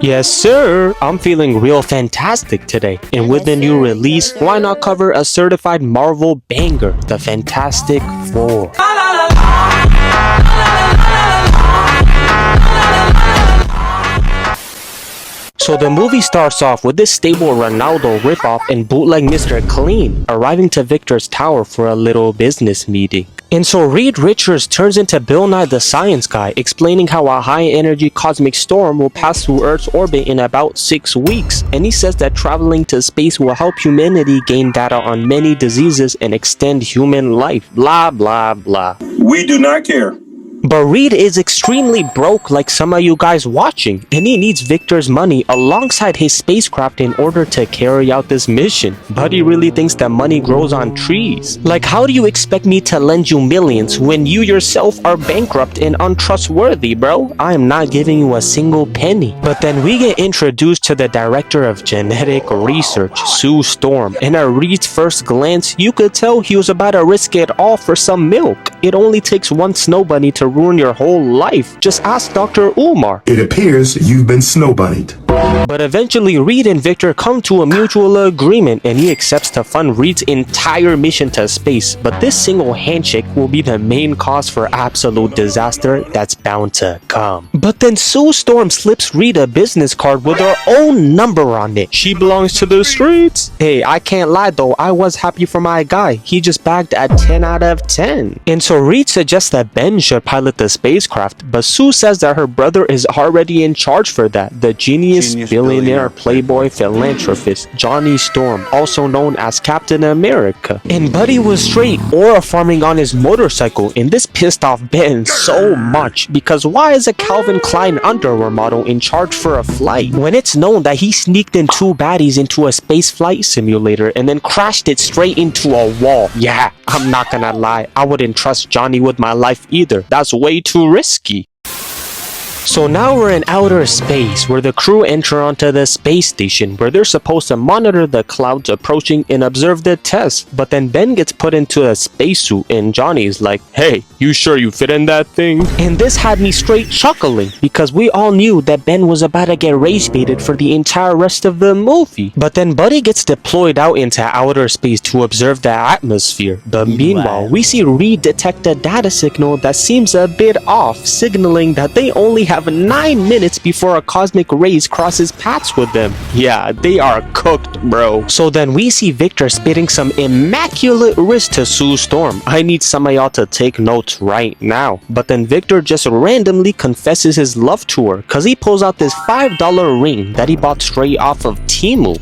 Yes, sir. I'm feeling real fantastic today. And with the new release, why not cover a certified Marvel banger, the Fantastic Four? So the movie starts off with this stable Ronaldo ripoff and bootleg Mr. Clean arriving to Victor's tower for a little business meeting. And so Reed Richards turns into Bill Nye the Science Guy, explaining how a high-energy cosmic storm will pass through Earth's orbit in about 6 weeks. And he says that traveling to space will help humanity gain data on many diseases and extend human life. Blah, blah, blah. We do not care. But Reed is extremely broke like some of you guys watching, and he needs Victor's money alongside his spacecraft in order to carry out this mission. But he really thinks that money grows on trees. Like, how do you expect me to lend you millions when you yourself are bankrupt and untrustworthy, bro? I am not giving you a single penny. But then we get introduced to the director of genetic research, Sue Storm, and at Reed's first glance, you could tell he was about to risk it all for some milk. It only takes one snow bunny to ruin your whole life. Just ask Dr. Umar. It appears you've been snow bunnied. But eventually Reed and Victor come to a mutual agreement and he accepts to fund Reed's entire mission to space. But this single handshake will be the main cause for absolute disaster that's bound to come. But then Sue Storm slips Reed a business card with her own number on it. She belongs to the streets. Hey, I can't lie though, I was happy for my guy. He just bagged a 10 out of 10. And so Reed suggests that Ben should pilot the spacecraft, but Sue says that her brother is already in charge for that. The genius billionaire playboy philanthropist Johnny Storm, also known as Captain America. And Buddy was straight aura farming on his motorcycle, and this pissed off Ben so much because why is a Calvin Klein underwear model in charge for a flight when it's known that he sneaked in 2 baddies into a space flight simulator and then crashed it straight into a wall? Yeah, I'm not gonna lie, I wouldn't trust Johnny with my life either. That's way too risky. So now we're in outer space where the crew enter onto the space station where they're supposed to monitor the clouds approaching and observe the test. But then Ben gets put into a spacesuit and Johnny's like, hey, you sure you fit in that thing? And this had me straight chuckling because we all knew that Ben was about to get rage baited for the entire rest of the movie. But then Buddy gets deployed out into outer space to observe the atmosphere. But meanwhile, we see Reed detect a data signal that seems a bit off, signaling that they only have 9 minutes before a cosmic rays crosses paths with them. Yeah, they are cooked, bro. So then we see Victor spitting some immaculate wrist to Sue Storm. I need some of y'all to take notes right now. But then Victor just randomly confesses his love to her cause he pulls out this $5 ring that he bought straight off of Temu.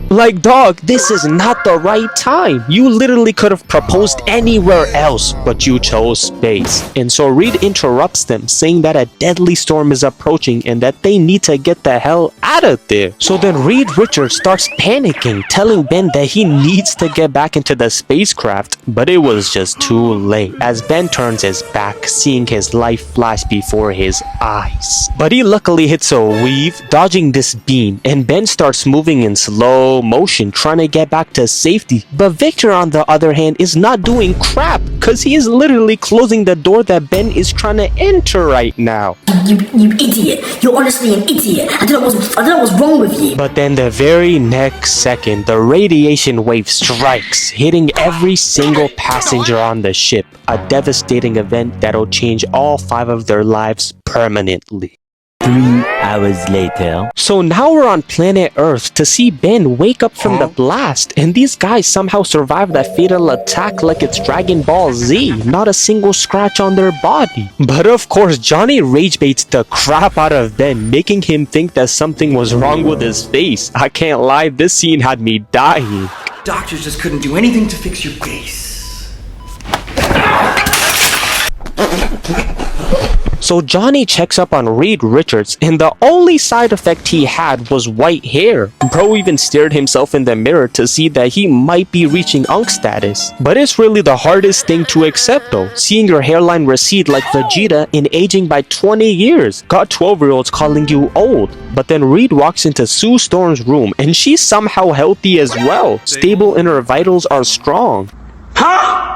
Like, dog, this is not the right time. You literally could have proposed anywhere else, but you chose space. And so Reed interrupts them, saying that a deadly storm is approaching and that they need to get the hell out of there. So then Reed Richards starts panicking, telling Ben that he needs to get back into the spacecraft. But it was just too late, as Ben turns his back, seeing his life flash before his eyes. But he luckily hits a weave, dodging this beam, and Ben starts moving in slow motion trying to get back to safety. But Victor on the other hand is not doing crap cause he is literally closing the door that Ben is trying to enter right now. You idiot. You're honestly an idiot. I don't know what's wrong with you. But then the very next second, the radiation wave strikes, hitting every single passenger on the ship. A devastating event that'll change all 5 of their lives permanently. 3 hours later. So now we're on planet Earth to see Ben wake up from the blast, and these guys somehow survive that fatal attack like it's Dragon Ball Z, not a single scratch on their body. But of course Johnny rage baits the crap out of Ben, making him think that something was wrong with his face. I can't lie, this scene had me dying. Doctors just couldn't do anything to fix your face. So Johnny checks up on Reed Richards, and the only side effect he had was white hair. Bro even stared himself in the mirror to see that he might be reaching Unk status. But it's really the hardest thing to accept though, seeing your hairline recede like Vegeta and aging by 20 years. Got 12-year-olds calling you old. But then Reed walks into Sue Storm's room, and she's somehow healthy as well. Stable and her vitals are strong. Huh?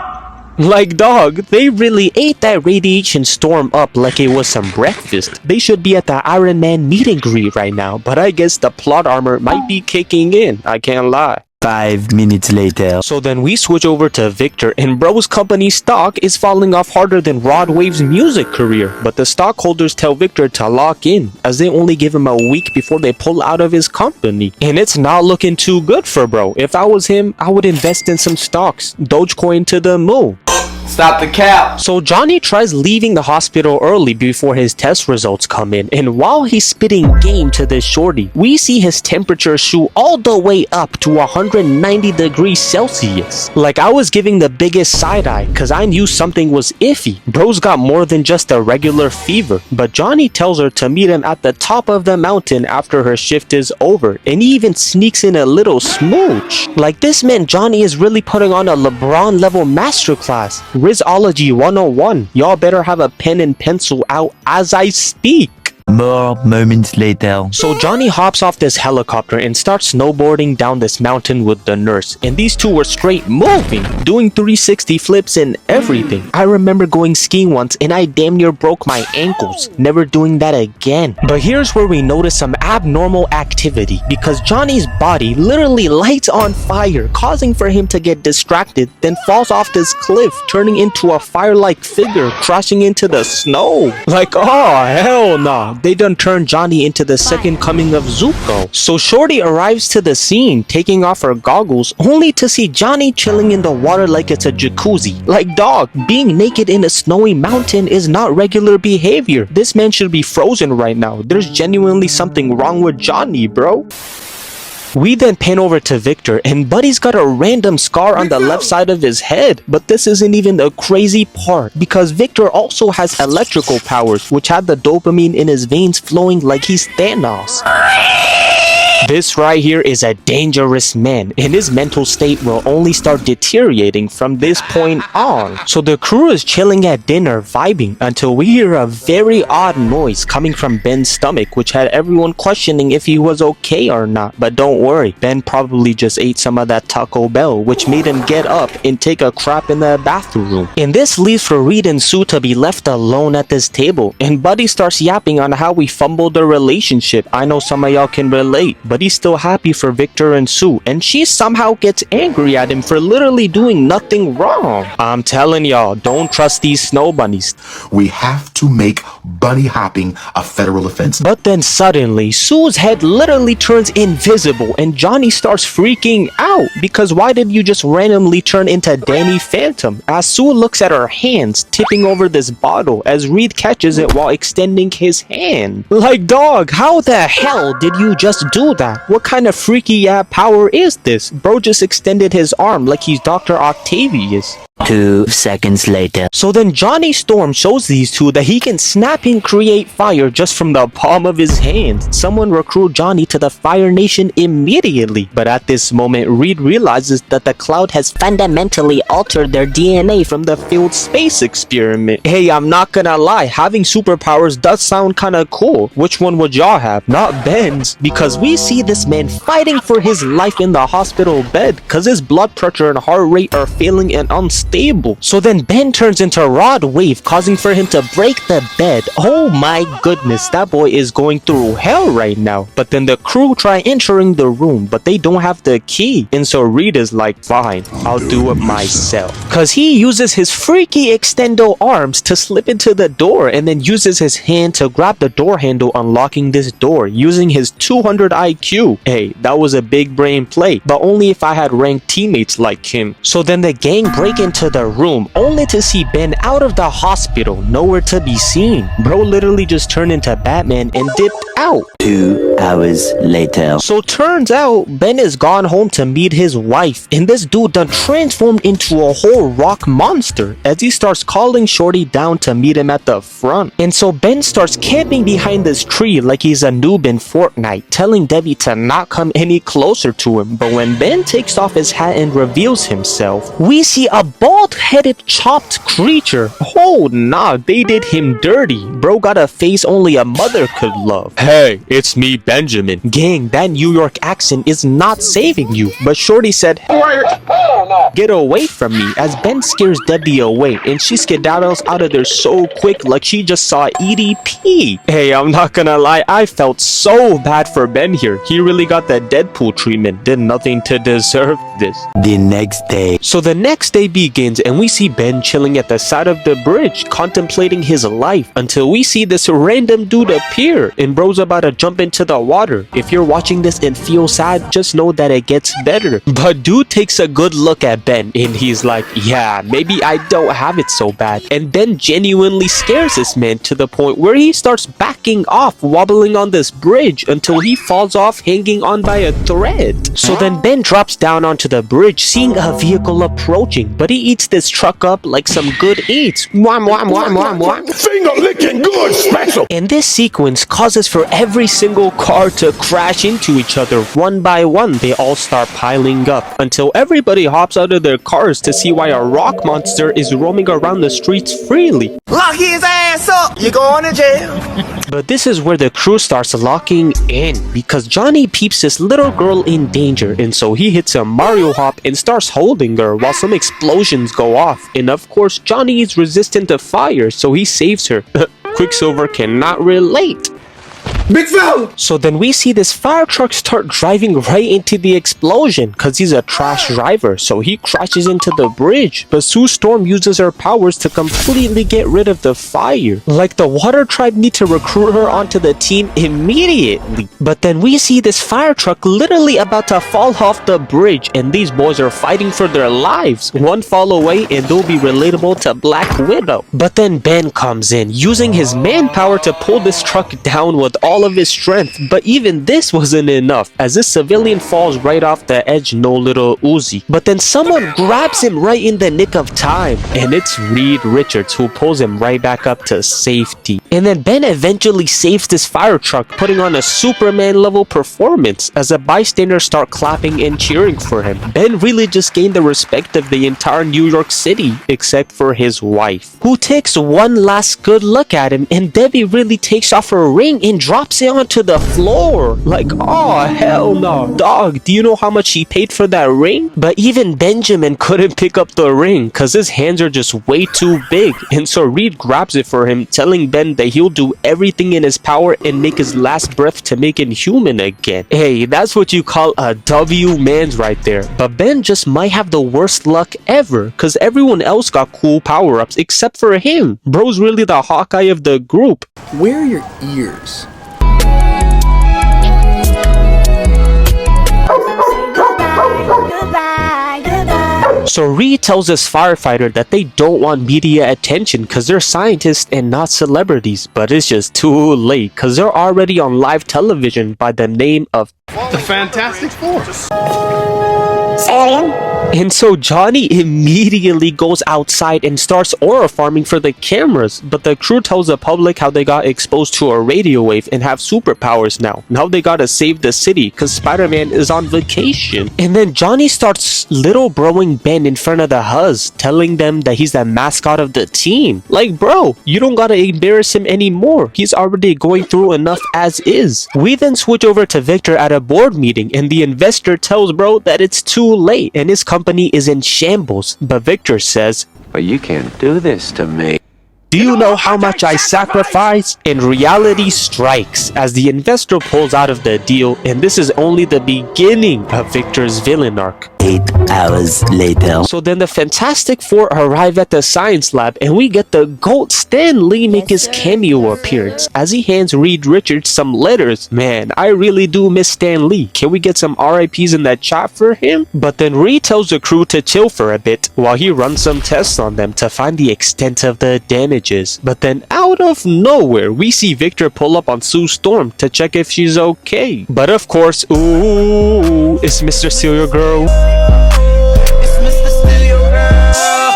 Like dog, they really ate that radiation storm up like it was some breakfast. They should be at the Iron Man meet and greet right now, but I guess the plot armor might be kicking in, I can't lie. 5 minutes later. So then we switch over to Victor, and bro's company stock is falling off harder than Rod Wave's music career. But the stockholders tell Victor to lock in, as they only give him a week before they pull out of his company. And it's not looking too good for bro. If I was him, I would invest in some stocks. Dogecoin to the moon. Stop the cap! So Johnny tries leaving the hospital early before his test results come in, and while he's spitting game to this shorty, we see his temperature shoot all the way up to 190 degrees Celsius. Like I was giving the biggest side eye, cause I knew something was iffy. Bro's got more than just a regular fever, but Johnny tells her to meet him at the top of the mountain after her shift is over, and he even sneaks in a little smooch. Like this meant Johnny is really putting on a LeBron level masterclass. Rizology 101. Y'all better have a pen and pencil out as I speak. More moments later. So Johnny hops off this helicopter and starts snowboarding down this mountain with the nurse, and these two were straight moving, doing 360 flips and everything. I remember going skiing once and I damn near broke my ankles, never doing that again. But here's where we notice some abnormal activity, because Johnny's body literally lights on fire, causing for him to get distracted, then falls off this cliff, turning into a fire-like figure, crashing into the snow. Like, oh hell nah. They done turned Johnny into the second coming of Zuko. So Shorty arrives to the scene, taking off her goggles, only to see Johnny chilling in the water like it's a jacuzzi. Like dog, being naked in a snowy mountain is not regular behavior. This man should be frozen right now. There's genuinely something wrong with Johnny, bro. We then pan over to Victor, and Buddy's got a random scar on the left side of his head. But this isn't even the crazy part, because Victor also has electrical powers, which had the dopamine in his veins flowing like he's Thanos. This right here is a dangerous man, and his mental state will only start deteriorating from this point on. So the crew is chilling at dinner, vibing, until we hear a very odd noise coming from Ben's stomach, which had everyone questioning if he was okay or not. But don't worry, Ben probably just ate some of that Taco Bell, which made him get up and take a crap in the bathroom. And this leaves for Reed and Sue to be left alone at this table, and Buddy starts yapping on how we fumbled the relationship. I know some of y'all can relate, but he's still happy for Victor and Sue, and she somehow gets angry at him for literally doing nothing wrong. I'm telling y'all, don't trust these snow bunnies. We have to make bunny hopping a federal offense. But then suddenly, Sue's head literally turns invisible, and Johnny starts freaking out, because why did you just randomly turn into Danny Phantom? As Sue looks at her hands, tipping over this bottle, as Reed catches it while extending his hand. Like dog, how the hell did you just do that? What kind of freaky power is this? Bro just extended his arm like he's Dr. Octavius. 2 seconds later. So then Johnny Storm shows these two that he can snap and create fire just from the palm of his hand. Someone recruit Johnny to the Fire Nation immediately. But at this moment, Reed realizes that the cloud has fundamentally altered their DNA from the failed space experiment. Hey, I'm not gonna lie, having superpowers does sound kinda cool. Which one would y'all have? Not Ben's, because we see this man fighting for his life in the hospital bed, cause his blood pressure and heart rate are failing and unstable. So then Ben turns into Rod Wave, causing for him to break the bed. Oh my goodness, that boy is going through hell right now. But then the crew try entering the room, but they don't have the key. And so Reed is like, fine, I'll do it myself. Cause he uses his freaky extendo arms to slip into the door, and then uses his hand to grab the door handle, unlocking this door using his 200 IQ. Hey, that was a big brain play, but only if I had ranked teammates like him. So then the gang break into the room, only to see Ben out of the hospital, nowhere to be seen. Bro literally just turned into Batman and dipped out. 2 hours later. So turns out Ben is gone home to meet his wife, and this dude done transformed into a whole rock monster as he starts calling Shorty down to meet him at the front. And so Ben starts camping behind this tree like he's a noob in Fortnite, telling Debbie to not come any closer to him. But when Ben takes off his hat and reveals himself, we see a bald-headed chopped creature. Oh nah, they did him dirty. Bro got a face only a mother could love. Hey, it's me, Benjamin. Gang, that New York accent is not saving you. But Shorty said, Get away from me, as Ben scares Debbie away and she skedaddles out of there so quick like she just saw EDP. Hey, I'm not gonna lie, I felt so bad for Ben here. He really got the Deadpool treatment, did nothing to deserve this. The next day. So the next day begins and we see Ben chilling at the side of the bridge, contemplating his life, until we see this random dude appear and bro's about to jump into the water. If you're watching this and feel sad, just know that it gets better. But dude takes a good look at Ben and he's like, yeah, maybe I don't have it so bad. And Ben genuinely scares this man to the point where he starts backing off, wobbling on this bridge until he falls off hanging on by a thread. So then Ben drops down onto the bridge, seeing a vehicle approaching, but he eats this truck up like some good eats. Mwah, mwah, mwah, mwah, mwah. Finger licking good special. And this sequence causes for every single car to crash into each other one by one. They all start piling up until everybody hops out of their cars to see why a rock monster is roaming around the streets freely. Lock his ass up! You're going to jail! But this is where the crew starts locking in because Johnny peeps this little girl in danger, and so he hits a Mario hop and starts holding her while some explosions go off. And of course Johnny is resistant to fire, so he saves her. Quicksilver cannot relate. Big fella. So then we see this fire truck start driving right into the explosion because he's a trash driver, so he crashes into the bridge. But Sue Storm uses her powers to completely get rid of the fire. Like the water tribe need to recruit her onto the team immediately. But then we see this fire truck literally about to fall off the bridge, and these boys are fighting for their lives. One fall away and they'll be relatable to Black Widow. But then Ben comes in, using his manpower to pull this truck down with all of his strength, but even this wasn't enough as this civilian falls right off the edge, no little Uzi. But then someone grabs him right in the nick of time, and it's Reed Richards who pulls him right back up to safety. And then Ben eventually saves this fire truck, putting on a Superman level performance as the bystanders start clapping and cheering for him. Ben really just gained the respect of the entire New York City except for his wife, who takes one last good look at him, and Debbie really takes off her ring and drops it onto the floor. Like, oh hell no. Dog, do you know how much he paid for that ring? But even Benjamin couldn't pick up the ring because his hands are just way too big, and so Reed grabs it for him, telling Ben that he'll do everything in his power and make his last breath to make him human again. Hey, that's what you call a W man's right there. But Ben just might have the worst luck ever because everyone else got cool power-ups except for him. Bro's really the Hawkeye of the group. Where are your ears? So Reed tells this firefighter that they don't want media attention because they're scientists and not celebrities, but it's just too late because they're already on live television by the name of The Fantastic Four. And so Johnny immediately goes outside and starts aura farming for the cameras, but the crew tells the public how they got exposed to a radio wave and have superpowers now. Now they gotta save the city because Spider-Man is on vacation. And then Johnny starts little broing Ben in front of the Huz, telling them that he's the mascot of the team. Like, bro, you don't gotta embarrass him anymore. He's already going through enough as is. We then switch over to Victor at a board meeting, and the investor tells bro that it's too late and his company is in shambles. But Victor says, But you can't do this to me. do you know how much I sacrifice? And reality strikes as the investor pulls out of the deal, and this is only the beginning of Victor's villain arc. 8 hours later. So then the Fantastic Four arrive at the science lab, and we get the GOAT Stan Lee make his cameo appearance as he hands Reed Richards some letters. Man, I really do miss Stan Lee. Can we get some RIPs in that chat for him? But then Reed tells the crew to chill for a bit while he runs some tests on them to find the extent of the damages. But then out of nowhere, we see Victor pull up on Sue Storm to check if she's okay. But of course, ooh, it's Mr. Cereal Girl.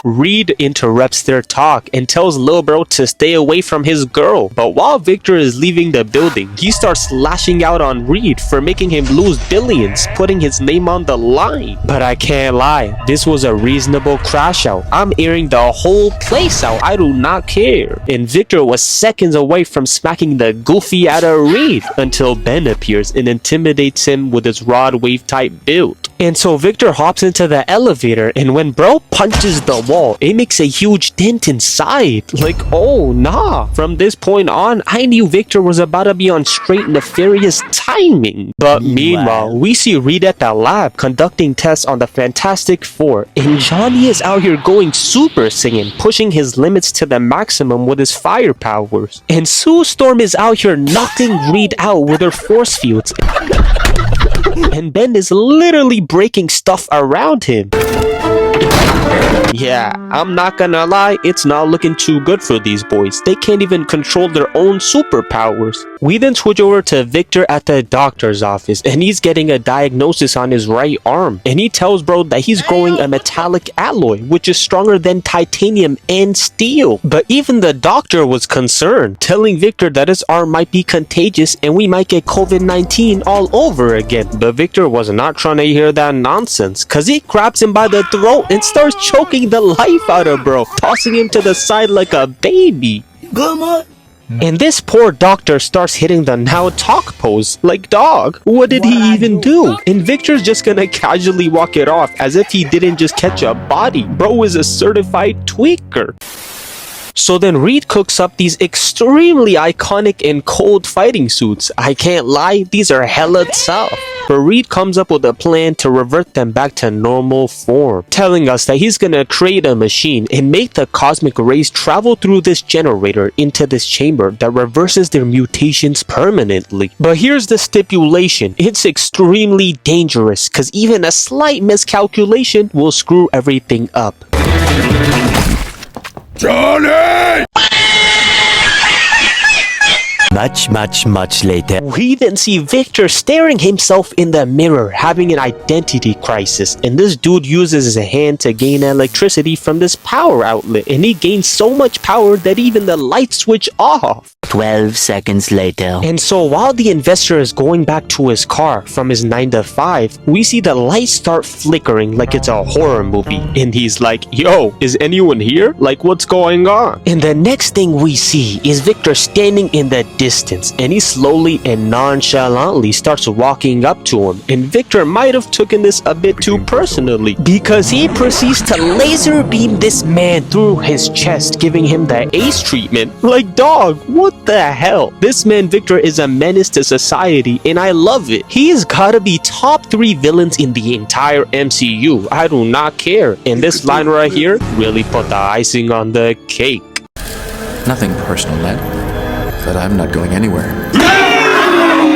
Reed interrupts their talk and tells Lil Bro to stay away from his girl. But while Victor is leaving the building, he starts lashing out on Reed for making him lose billions, putting his name on the line. But I can't lie, this was a reasonable crash out. I'm airing the whole place out, I do not care. And Victor was seconds away from smacking the goofy out of Reed until Ben appears and intimidates him with his rod wave type build. And so Victor hops into the elevator, and when bro punches the wall, it makes a huge dent inside. Like, oh nah. From this point on, I knew Victor was about to be on straight nefarious timing. But meanwhile, we see Reed at the lab conducting tests on the Fantastic Four, and Johnny is out here going Super Saiyan, pushing his limits to the maximum with his fire powers. And Sue Storm is out here knocking Reed out with her force fields. And Ben is literally breaking stuff around him. Yeah, I'm not gonna lie, it's not looking too good for these boys. They can't even control their own superpowers. We then switch over to Victor at the doctor's office, and he's getting a diagnosis on his right arm. And he tells bro that he's growing a metallic alloy, which is stronger than titanium and steel. But even the doctor was concerned, telling Victor that his arm might be contagious and we might get COVID-19 all over again. But Victor was not trying to hear that nonsense, cause he grabs him by the throat and starts choking the life out of bro, tossing him to the side like a baby. Good man. And this poor doctor starts hitting the now talk pose, like dog, what did he even do? And Victor's just gonna casually walk it off as if he didn't just catch a body. Bro is a certified tweaker. So then Reed cooks up these extremely iconic and cold fighting suits. I can't lie, these are hella tough. But Reed comes up with a plan to revert them back to normal form, telling us that he's gonna create a machine and make the cosmic rays travel through this generator into this chamber that reverses their mutations permanently. But here's the stipulation, it's extremely dangerous cause even a slight miscalculation will screw everything up. Johnny! Much later. We then see Victor staring himself in the mirror, having an identity crisis, and this dude uses his hand to gain electricity from this power outlet, and he gains so much power that even the lights switch off. 12 seconds later. And so while the investor is going back to his car from his 9 to 5, we see the lights start flickering like it's a horror movie. And he's like, yo, is anyone here? Like, what's going on? And the next thing we see is Victor standing in the distance, and he slowly and nonchalantly starts walking up to him. And Victor might have taken this a bit too personally, because he proceeds to laser beam this man through his chest, giving him the ace treatment. Like, dog, what the hell? This man Victor is a menace to society, and I love it. He's gotta be top 3 villains in the entire MCU. I do not care. And this line right here really put the icing on the cake. Nothing personal, Ned. But I'm not going anywhere.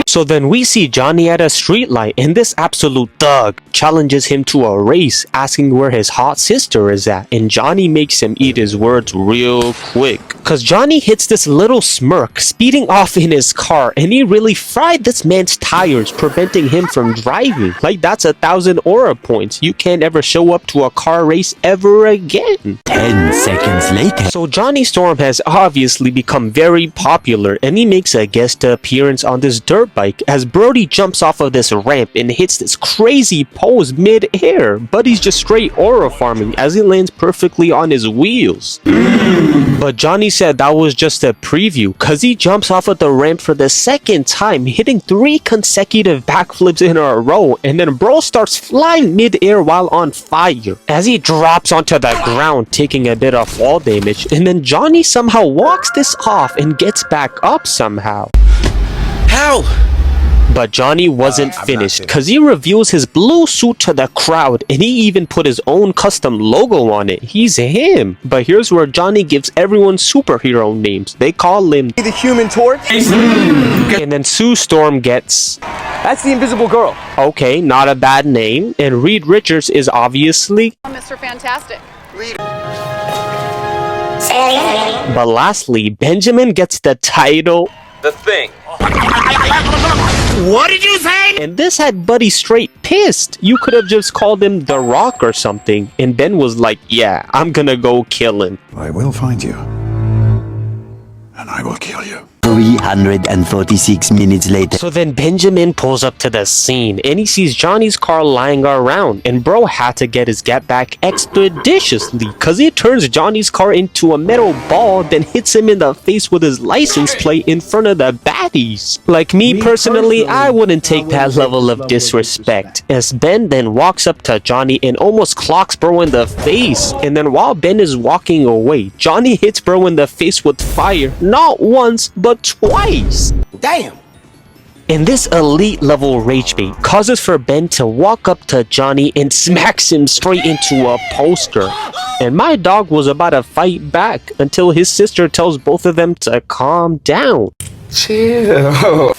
So then we see Johnny at a streetlight, and this absolute thug challenges him to a race, asking where his hot sister is at, and Johnny makes him eat his words real quick. Cause Johnny hits this little smirk, speeding off in his car, and he really fried this man's tires, preventing him from driving. Like, that's 1,000 aura points. You can't ever show up to a car race ever again. 10 seconds later. So Johnny Storm has obviously become very popular, and he makes a guest appearance on this dirt bike as Brody jumps off of this ramp and hits this crazy pose mid-air, but he's just straight aura farming as he lands perfectly on his wheels. But Johnny said that was just a preview, cause he jumps off of the ramp for the second time, hitting 3 consecutive backflips in a row, and then bro starts flying mid-air while on fire as he drops onto the ground, taking a bit of fall damage, and then Johnny somehow walks this off and gets back up somehow. How? But Johnny wasn't finished, cause he reveals his blue suit to the crowd, and he even put his own custom logo on it. He's him. But here's where Johnny gives everyone superhero names. They call him The Human Torch? and then Sue Storm gets, That's the Invisible Girl. okay, not a bad name. And Reed Richards is obviously, Mr. Fantastic. but lastly, Benjamin gets the title. The Thing. What did you say? And this had Buddy straight pissed. You could have just called him The Rock or something. And Ben was like, yeah, I'm gonna go kill him. I will find you. And I will kill you. 346 minutes later. So then Benjamin pulls up to the scene and he sees Johnny's car lying around, and bro had to get his get back expeditiously cause he turns Johnny's car into a metal ball, then hits him in the face with his license plate in front of the baddies. Like me personally, I wouldn't take that level of disrespect, as Ben then walks up to Johnny and almost clocks bro in the face, and then while Ben is walking away, Johnny hits bro in the face with fire, not once but twice. Damn. And this elite level rage bait causes for Ben to walk up to Johnny and smacks him straight into a poster. And my dog was about to fight back until his sister tells both of them to calm down. Chill.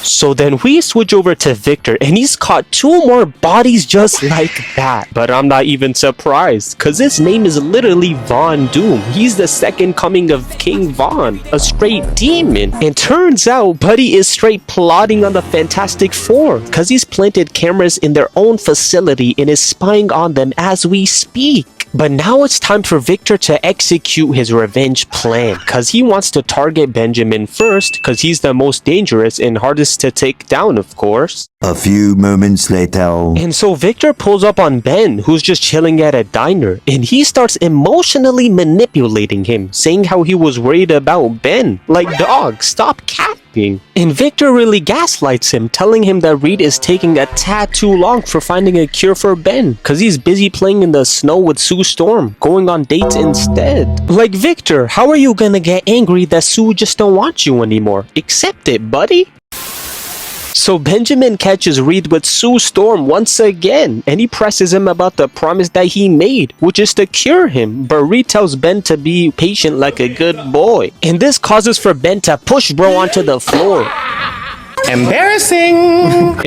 So then we switch over to Victor and he's caught 2 more bodies just like that. But I'm not even surprised cause his name is literally Von Doom. He's the second coming of King Von, a straight demon. And turns out Buddy is straight plotting on the Fantastic Four cause he's planted cameras in their own facility and is spying on them as we speak. But now it's time for Victor to execute his revenge plan cause he wants to target Benjamin first cause he's the most dangerous and hardest to take down, of course. A few moments later. And so Victor pulls up on Ben, who's just chilling at a diner, and he starts emotionally manipulating him, saying how he was worried about Ben. Like, dog, stop capping. And Victor really gaslights him, telling him that Reed is taking a tad too long for finding a cure for Ben, cause he's busy playing in the snow with Sue Storm, going on dates instead. Like, Victor, how are you gonna get angry that Sue just don't want you anymore? Accept it, buddy. So Benjamin catches Reed with Sue Storm once again, and he presses him about the promise that he made, which is to cure him, but Reed tells Ben to be patient like a good boy. And this causes for Ben to push bro onto the floor. Embarrassing.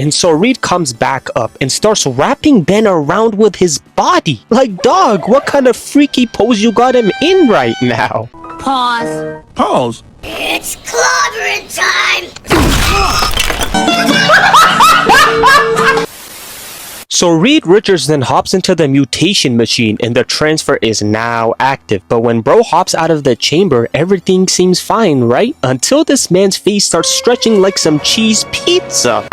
And so Reed comes back up and starts wrapping Ben around with his body. Like, dog, what kind of freaky pose you got him in right now? Pause. Pause. It's clobbering time! So Reed Richards then hops into the mutation machine and the transfer is now active. But when bro hops out of the chamber, everything seems fine, right? Until this man's face starts stretching like some cheese pizza.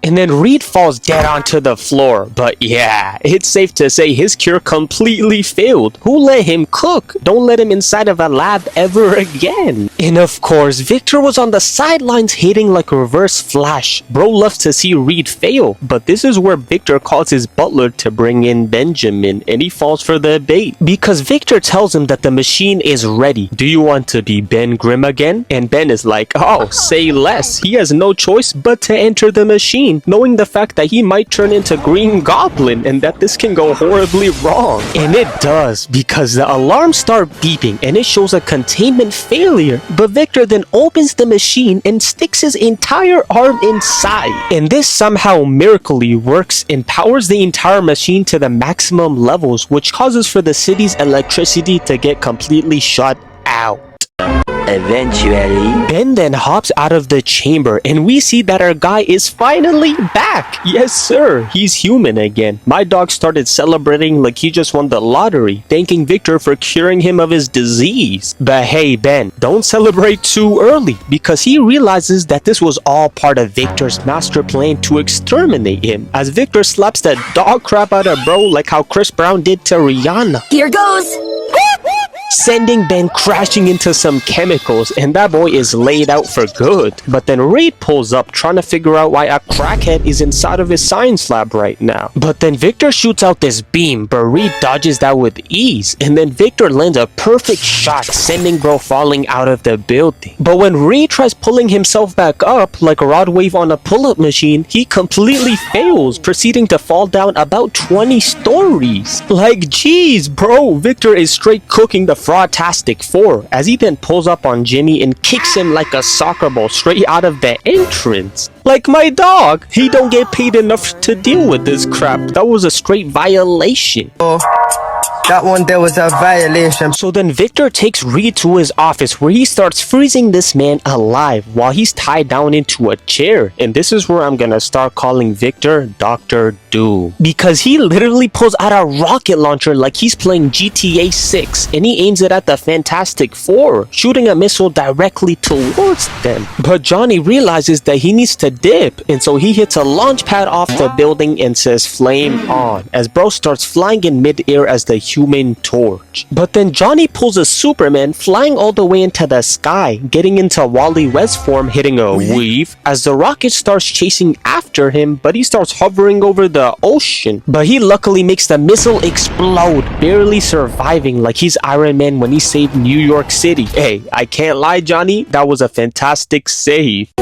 And then Reed falls dead onto the floor. But yeah, it's safe to say his cure completely failed. Who let him cook? Don't let him inside of a lab ever again. And of course, Victor was on the sidelines hitting like a reverse flash. Bro loves to see Reed fail. But this is where Victor calls his butler to bring in Benjamin. And he falls for the bait. Because Victor tells him that the machine is ready. Do you want to be Ben Grimm again? And Ben is like, oh, say less. He has no choice but to enter the machine, knowing the fact that he might turn into Green Goblin and that this can go horribly wrong. And it does, because the alarms start beeping and it shows a containment failure. But Victor then opens the machine and sticks his entire arm inside. And this somehow miraculously works and powers the entire machine to the maximum levels, which causes for the city's electricity to get completely shut out. Eventually. Ben then hops out of the chamber and we see that our guy is finally back. Yes sir, he's human again. My dog started celebrating like he just won the lottery, thanking Victor for curing him of his disease. But hey Ben, don't celebrate too early, because he realizes that this was all part of Victor's master plan to exterminate him, as Victor slaps the dog crap out of bro like how Chris Brown did to Rihanna. Here goes! Sending Ben crashing into some chemicals, and that boy is laid out for good. But then Reed pulls up trying to figure out why a crackhead is inside of his science lab right now. But then Victor shoots out this beam, but Reed dodges that with ease, and then Victor lands a perfect shot, sending bro falling out of the building. But when Reed tries pulling himself back up like a rod wave on a pull-up machine, he completely fails, proceeding to fall down about 20 stories. Like, geez bro, Victor is straight cooking the Fraudtastic Four, as he then pulls up on Jimmy and kicks him like a soccer ball straight out of the entrance. Like my dog, he don't get paid enough to deal with this crap. That was a straight violation. That one there was a violation. So then Victor takes Reed to his office where he starts freezing this man alive while he's tied down into a chair. And this is where I'm gonna start calling Victor Dr. Doom, because he literally pulls out a rocket launcher like he's playing GTA 6 and he aims it at the Fantastic Four, shooting a missile directly towards them. But Johnny realizes that he needs to dip, and so he hits a launch pad off the building and says flame on, as bro starts flying in mid-air as the Human Torch. But then Johnny pulls a Superman, flying all the way into the sky, getting into YoAli West form, hitting a weave as the rocket starts chasing after him, but he starts hovering over the ocean. But he luckily makes the missile explode, barely surviving like he's Iron Man when he saved New York City. Hey, I can't lie, Johnny, that was a fantastic save.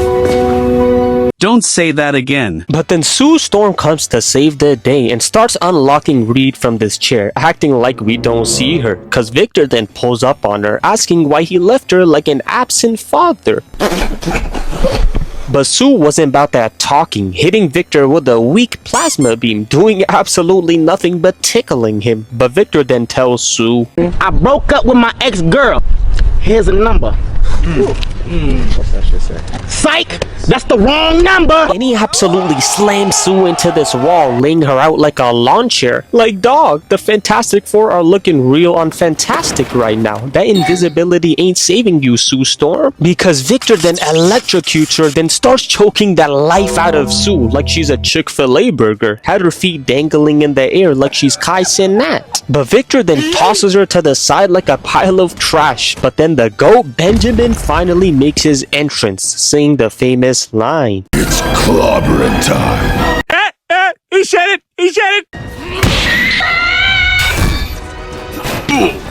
Don't say that again. But then Sue Storm comes to save the day and starts unlocking Reed from this chair, acting like we don't see her, cause Victor then pulls up on her, asking why he left her like an absent father. But Sue wasn't about that talking, hitting Victor with a weak plasma beam, doing absolutely nothing but tickling him. But Victor then tells Sue, I broke up with my ex-girl. Here's a number. What's that shit say? Psych! That's the wrong number! And he absolutely slams Sue into this wall, laying her out like a lawn chair. Like, dog, the Fantastic Four are looking real unfantastic right now. That invisibility ain't saving you, Sue Storm. Because Victor then electrocutes her, then starts choking that life out of Sue like she's a Chick-fil-A burger. Had her feet dangling in the air like she's Kai Cenat. But Victor then tosses her to the side like a pile of trash. But then the GOAT Benjamin finally makes his entrance, saying the famous line, It's clobbering time. He said it! He said it!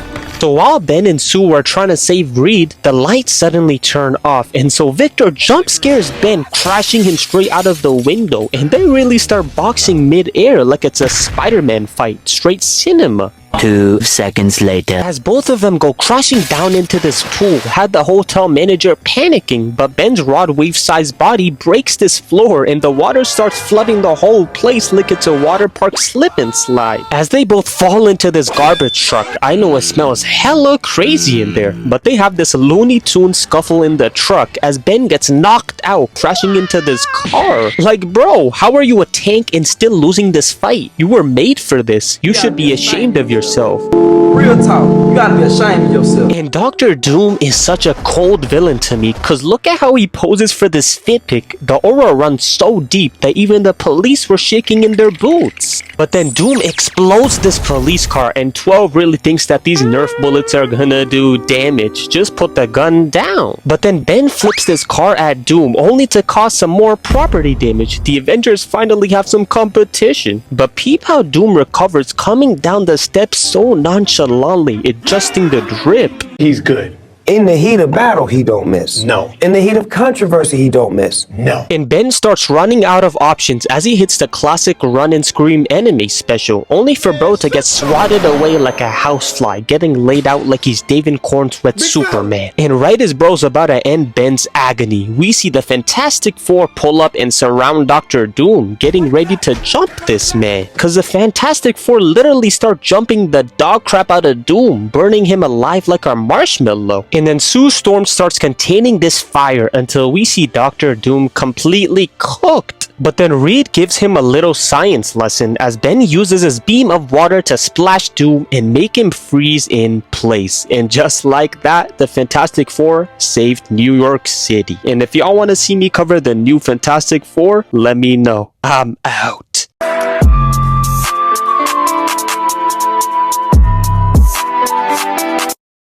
So while Ben and Sue were trying to save Reed, the lights suddenly turn off, and so Victor jump scares Ben, crashing him straight out of the window, and they really start boxing mid-air like it's a Spider-Man fight, straight cinema. 2 seconds later. As both of them go crashing down into this pool, had the hotel manager panicking, but Ben's rod wave-sized body breaks this floor and the water starts flooding the whole place like it's a water park slip and slide. As they both fall into this garbage truck, I know it smells hella crazy in there, but they have this Looney Tunes scuffle in the truck as Ben gets knocked out, crashing into this car. Like, bro, how are you a tank and still losing this fight? You were made for this. You should be ashamed of yourself. Real talk, you gotta be ashamed of yourself. And Dr. Doom is such a cold villain to me, cause look at how he poses for this fit pic. The aura runs so deep that even the police were shaking in their boots. But then Doom explodes this police car and 12 really thinks that these Nerf bullets are gonna do damage. Just put the gun down. But then Ben flips this car at Doom only to cause some more property damage. The Avengers finally have some competition. But peep how Doom recovers, coming down the steps so nonchalantly, adjusting the drip. He's good. In the heat of battle, he don't miss. No. In the heat of controversy, he don't miss. No. And Ben starts running out of options as he hits the classic run and scream enemy special, only for bro to get swatted away like a housefly, getting laid out like he's David Cornsweat's Superman. And right as bro's about to end Ben's agony, we see the Fantastic Four pull up and surround Dr. Doom, getting ready to jump this man. Cause the Fantastic Four literally start jumping the dog crap out of Doom, burning him alive like a marshmallow. And then Sue Storm starts containing this fire until we see Dr. Doom completely cooked. But then Reed gives him a little science lesson as Ben uses his beam of water to splash Doom and make him freeze in place. And just like that, the Fantastic Four saved New York City. And if y'all want to see me cover the new Fantastic Four, let me know. I'm out.